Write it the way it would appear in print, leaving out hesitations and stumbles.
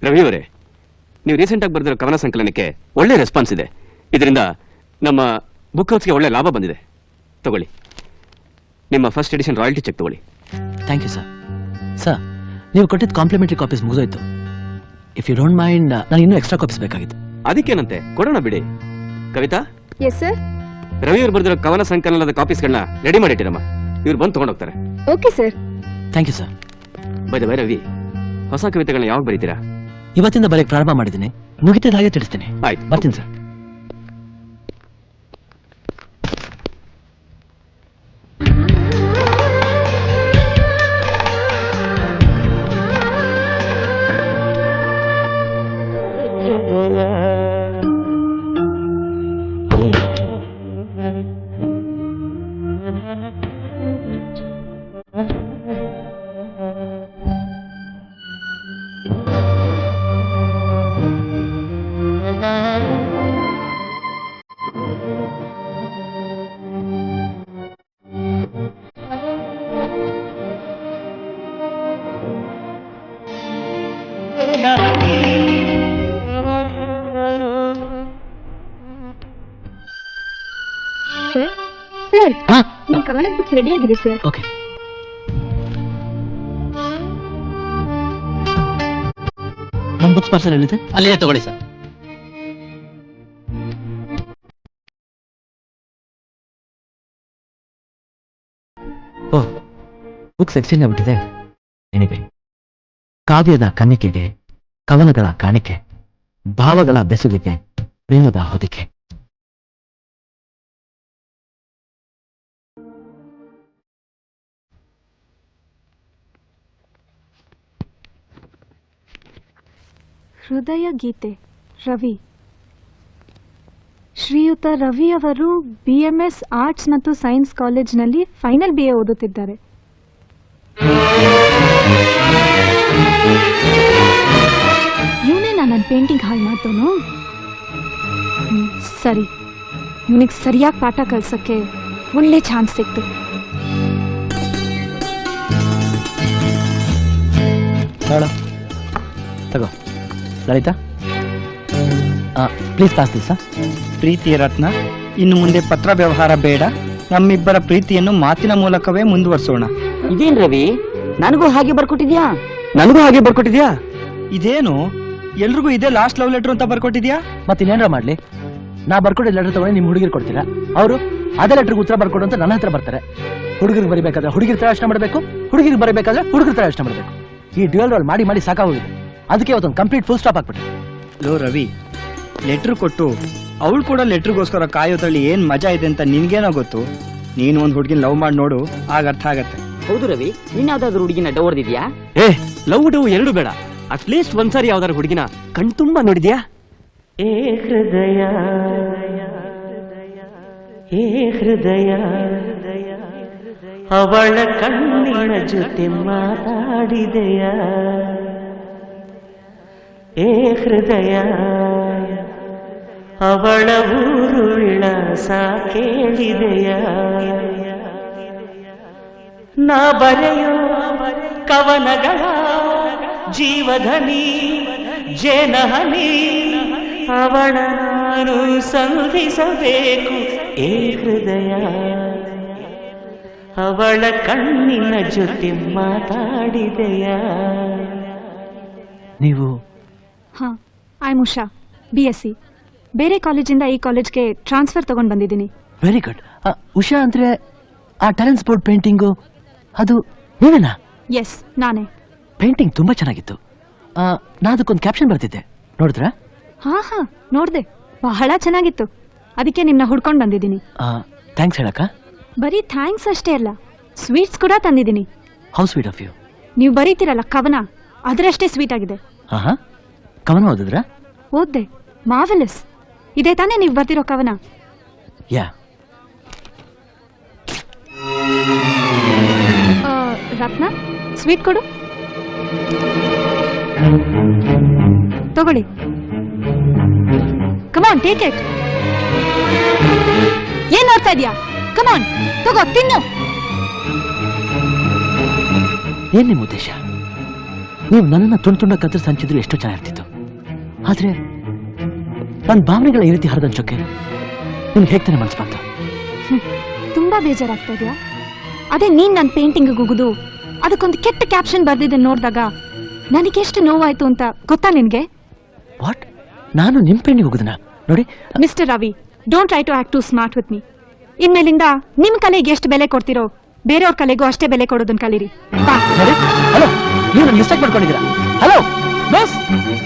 ರವಿ ಅವರೇ, ನೀವು ರೀಸೆಂಟ್ ಆಗಿ ಬರೆದಿರೋ ಕವನ ಸಂಕಲನಕ್ಕೆ ಒಳ್ಳೆ ರೆಸ್ಪಾನ್ಸ್ ಇದೆ. ಇದರಿಂದ ನಮ್ಮ ಬುಕ್ ಹೌಸ್ಗೆ ಒಳ್ಳೆ ಲಾಭ ಬಂದಿದೆ. ತಗೊಳ್ಳಿ, ನಿಮ್ಮ ಫಸ್ಟ್ ಎಡಿಷನ್ ರಾಯಲ್ಟಿ ಚೆಕ್ ತಗೊಳ್ಳಿ. Thank you sir. ಸರ್, ನೀವು ಕೊಟ್ಟಿದ್ದ ಕಾಂಪ್ಲಿಮೆಂಟರಿ ಕಾಪೀಸ್ ಮುಗಿದೋಯ್ತು. ಇಫ್ ಯು ಡೋಂಟ್ ಮೈಂಡ್, ನಾನು ಇನ್ನೂ ಎಕ್ಸ್ಟ್ರಾ ಕಾಪೀಸ್ ಬೇಕಾಗಿತ್ತು. ಅದಕ್ಕೇನಂತೆ, ಕೊಡೋಣ ಬಿಡಿ. Kavita, yes sir. ರವಿ ಅವರು ಬರೆದಿರೋ ಕವನ ಸಂಕಲನದ ಕಾಪೀಸ್ಗಳನ್ನ ರೆಡಿ ಮಾಡಿಟ್ಟಿರಮ್ಮ. ಇವ್ರು ಬಂದು ತಗೊಂಡೋಗ್ತಾರೆ. Okay sir. Thank you sir. By the way Ravi, ಹೊಸ ಕವಿತೆಗಳನ್ನ ಯಾವಾಗ ಬರೀತೀರಾ? ಇವತ್ತಿಂದ ಬರೆಯಕ್ಕೆ ಪ್ರಾರಂಭ ಮಾಡಿದ್ದೀನಿ. ಮುಗಿತಿದ ಹಾಗೆ ತಿಳಿಸ್ತೀನಿ. ಆಯ್ತು, ಬರ್ತೀನಿ ಸರ್. ಸರ್, ನಿಮ್ಮ ಕವನ ಬುಕ್ಸ್ ರೆಡಿ ಆಗಿದೆ ಸರ್. ಓಕೆ. ನಮ್ಮ ಬುಕ್ಸ್ ಪಾರ್ಸಲ್ ಎಲ್ಲಿದೆ? ಅಲ್ಲಿದೆ, ತಗೊಳ್ಳಿ ಸರ್. ಓ, ಬುಕ್ಸ್ ಎಕ್ಸ್ಚೇಂಜ್ ಆಗ್ಬಿಟ್ಟಿದೆ. ಏನಿದೆ, ಕಾವ್ಯದ ಕನ್ನಿಕೆಗೆ ಕವನಗಳ ಕಾಣಿಕೆ, ಭಾವಗಳ ಬೆಸುಗೆಗೆ ಪ್ರೇಮದ ಹೊದಿಕೆ. ಹೃದಯ ಗೀತೆ, ರವಿ. ಶ್ರೀಯುತ ರವಿ ಅವರು BMS ಆರ್ಟ್ಸ್ ಮತ್ತು ಸೈನ್ಸ್ ಕಾಲೇಜ್ನಲ್ಲಿ ಫೈನಲ್ BA ಓದುತ್ತಿದ್ದಾರೆ. ಇವನೇ ನನ್ನ ಪೇಂಟಿಂಗ್ ಹಾಳು ಮಾಡ್ತವನು. ಸರಿ, ಇವನಿಗೆ ಸರಿಯಾಗಿ ಪಾಠ ಕಲ್ಸಕ್ಕೆ ಒಳ್ಳೆ ಚಾನ್ಸ್ ಸಿಕ್ತು. ತಗೋ ಲಲಿತಾ, ಪ್ಲೀಸ್ ಪಾಸ್ ದಿಸ್. ಪ್ರೀತಿಯ ರತ್ನ, ಇನ್ನು ಮುಂದೆ ಪತ್ರ ವ್ಯವಹಾರ ಬೇಡ. ನಮ್ಮಿಬ್ಬರ ಪ್ರೀತಿಯನ್ನು ಮಾತಿನ ಮೂಲಕವೇ ಮುಂದುವರಿಸೋಣ. ಇದೇನ್ ರವಿ, ನನಗೂ ಹಾಗೆ ಬರ್ಕೊಟ್ಟಿದ್ಯಾ? ನನಗೂ ಹಾಗೆ ಬರ್ಕೊಟ್ಟಿದ್ಯಾ? ಇದೇನು, ಎಲ್ರಿಗೂ ಇದೇ ಲಾಸ್ಟ್ ಲವ್ ಲೆಟರ್ ಅಂತ ಬರ್ಕೊಟ್ಟಿದ್ಯಾ? ಮತ್ತಿನ್ನೇನ್ರ ಮಾಡ್ಲಿ? ನಾ ಬರ್ಕೊಟ್ಟಿದ್ದ ಲೆಟರ್ ತಗೊಂಡು ನಿಮ್ ಹುಡುಗಿರ್ ಕೊಡ್ತೀರಾ? ಅವರು ಅದೇ ಲೆಟರ್ಗೆ ಉತ್ತರ ಬರ್ಕೊಡು ಅಂತ ನನ್ನ ಹತ್ರ ಬರ್ತಾರೆ. ಹುಡುಗರಿಗೆ ಬರೀಬೇಕಾದ್ರೆ ಹುಡುಗಿರ್ ತರ ಯೋಚನೆ ಮಾಡಬೇಕು, ಹುಡುಗಿರಿಗೆ ಬರೀಬೇಕಾದ್ರೆ ಹುಡುಗರ ತರ ಯೋಚನೆ ಮಾಡಬೇಕು. ಈ ಡ್ಯುಯಲ್ ರೋಲ್ ಮಾಡಿ ಮಾಡಿ ಸಾಕಾಗೋಗಿದೆ. ಅದಕ್ಕೆ ಇವತ್ತೊಂದು ಕಂಪ್ಲೀಟ್ ಫುಲ್ ಸ್ಟಾಪ್ ಹಾಕ್ಬಿಟ್ಟೆ. ಲೋ ರವಿ, ಲೆಟರ್ ಕೊಟ್ಟು ಅವಳು ಕೂಡ ಲೆಟರ್ಗೋಸ್ಕರ ಕಾಯೋದ್ರಲ್ಲಿ ಏನ್ ಮಜಾ ಇದೆ ಅಂತ ನಿನ್ಗೇನೋ ಗೊತ್ತು. ನೀನು ಒಂದ್ ಹುಡುಗಿನ ಲವ್ ಮಾಡಿ ನೋಡು, ಆಗ ಅರ್ಥ ಆಗತ್ತೆ. ಹೌದು ರವಿ, ನೀನ್ ಯಾವ್ದಾದ್ರು ಹುಡುಗಿನ ಡವ್ ಹೊಡೆದಿದ್ಯಾ? ಲವ್ ಡವ್ ಎರಡು ಬೇಡ, ಅಟ್ಲೀಸ್ಟ್ ಒಂದ್ಸಾರಿ ಯಾವ್ದಾದ್ರು ಹುಡುಗಿನ ಕಣ್ತುಂಬ ನೋಡಿದ್ಯಾ? ಏ ಹೃದಯ, ಏ ಹೃದಯ, ಅವಳ ಕಣ್ಣಿನ ಜೊತೆ ಮಾತಾಡಿದೆಯ? ಏ ಹೃದಯ, ಅವಳ ಊರು ವಿಳಾಸ ಕೇಳಿದೆಯ? ನಾ ಬರೆಯೋ ಕವನಗಳ ಜೀವಧನಿ ಜೇನಹನಿ, ಅವಳ ನಾನು ಸಂಧಿಸಬೇಕು. ಏ ಹೃದಯ, ಅವಳ ಕಣ್ಣಿನ ಜೊತೆ ಮಾತಾಡಿದೆಯ? ನೀವು? ಹಾ, ಐ ಉಷಾ, BSc. ಬೇರೆ ಕಾಲೇಜಿಂದ ಈ ಕಾಲೇಜ್ಗೆ ಟ್ರಾನ್ಸ್ಫರ್ ತಗೊಂಡು ಬಂದಿದ್ದೀನಿ. Very good. ಉಷಾ ಅಂದ್ರೆ ಆ ಟ್ಯಾಲೆಂಟ್ ಸ್ಪೋರ್ಟ್ ಪೇಂಟಿಂಗು, ಅದು ನೀವೇನಾ? ಎಸ್, ನಾನೇ. ಪೇಂಟಿಂಗ್ ತುಂಬಾ ಚೆನ್ನಾಗಿತ್ತು. ನಾ ಅದಕ್ಕೊಂದು ಕ್ಯಾಪ್ಷನ್ ಬರ್ತಿದ್ದೆ, ನೋಡಿದ್ರಾ? ಹಾ, ನೋಡ್ದೆ, ಬಹಳ ಚೆನ್ನಾಗಿತ್ತು. ಅದಕ್ಕೆ ನಿಮ್ನ ಹುಡ್ಕೊಂಡು ಬಂದಿದ್ದೀನಿ. ಥ್ಯಾಂಕ್ಸ್ ಹೇಳಕ್ಕ. ಬರೀ ಥ್ಯಾಂಕ್ಸ್ ಅಷ್ಟೇ ಅಲ್ಲ, ಸ್ವೀಟ್ಸ್ ಕೂಡ ತಂದಿದ್ದೀನಿ. How sweet of you. ನೀವು ಬರೀತಿರಲ್ಲ ಕವನ, ಅದರಷ್ಟೇ ಸ್ವೀಟ್ ಆಗಿದೆ. ಹಾ, ಕವನ ಓದಿದ್ರಾ? ಓದ್ದೆ, ಮಾರ್ವೆಲಸ್. ಇದೇ ತಾನೇ ನೀವು ಬರ್ತಿರೋ ಕವನ? ಯಾ. ರತ್ನ, ಸ್ವೀಟ್ ಕೊಡು. ತಗೊಳ್ಳಿ. ಕಮಾನ್, ಟೇಕ್ ಇಟ್. ಏನ್ ನೋಡ್ತಾ ಇದೀಯಾ? ಕಮಾನ್, ತಗೋ, ತಿನ್ನು. ಏನ್ ನಿಮ್ಮ ಉದ್ದೇಶ? ನೀವು ನನ್ನನ್ನು ತುಂಡ ಕತ್ತರಿಸಿ ಹಂಚಿದ್ರು ಎಷ್ಟೋ ಚೆನ್ನಾಗಿರ್ತಿತ್ತು. ಆದ್ರೆ ನನ್ನ ಭಾವನೆಗಳ ಈ ರೀತಿ ಹರಿದಂಚೋಕೆ ನಿಮ್ಗೆ ಹೇಗೆ ತಾನೆ ಮನಸ್ಸು ಬಂತು? ತುಂಬಾ ಬೇಜಾರಾಗ್ತಾ ಇದೆಯಾ? ಅದೇ ನೀನ್ ನನ್ನ ಪೇಂಟಿಂಗ್ ಗುಗುದು ಅದಕ್ಕೊಂದು ಕೆಟ್ಟ ಕ್ಯಾಪ್ಷನ್ ಬರ್ದಿದ್ದೆ ನೋಡಿದಾಗ ನನಗೆಷ್ಟು ನೋವಾಯ್ತು ಅಂತ ಗೊತ್ತಾ ನಿನ್ಗೆ? ವಾಟ್? ನಾನು ನಿಮ್ ಪೇಂಟಿಗೆ ಹೋಗುದನ ನೋಡಿ. Mister Ravi, don't try to act too smart with me. ಇನ್ಮೇಲಿಂದ ನಿಮ್ ಕಲೆಗೆ ಎಷ್ಟು ಬೆಲೆ ಕೊಡ್ತಿರೋ ಬೇರೆಯವ್ರ ಕಲೆಗೂ ಅಷ್ಟೇ ಬೆಲೆ ಕೊಡೋದನ್ನ ಕಲೀರಿ. ಬಾ. ಹಲೋ, ನೀವು ಮಿಸ್ಟೇಕ್ ಮಾಡ್ಕೊಂಡಿದ್ದೀರಾ. Hello boss.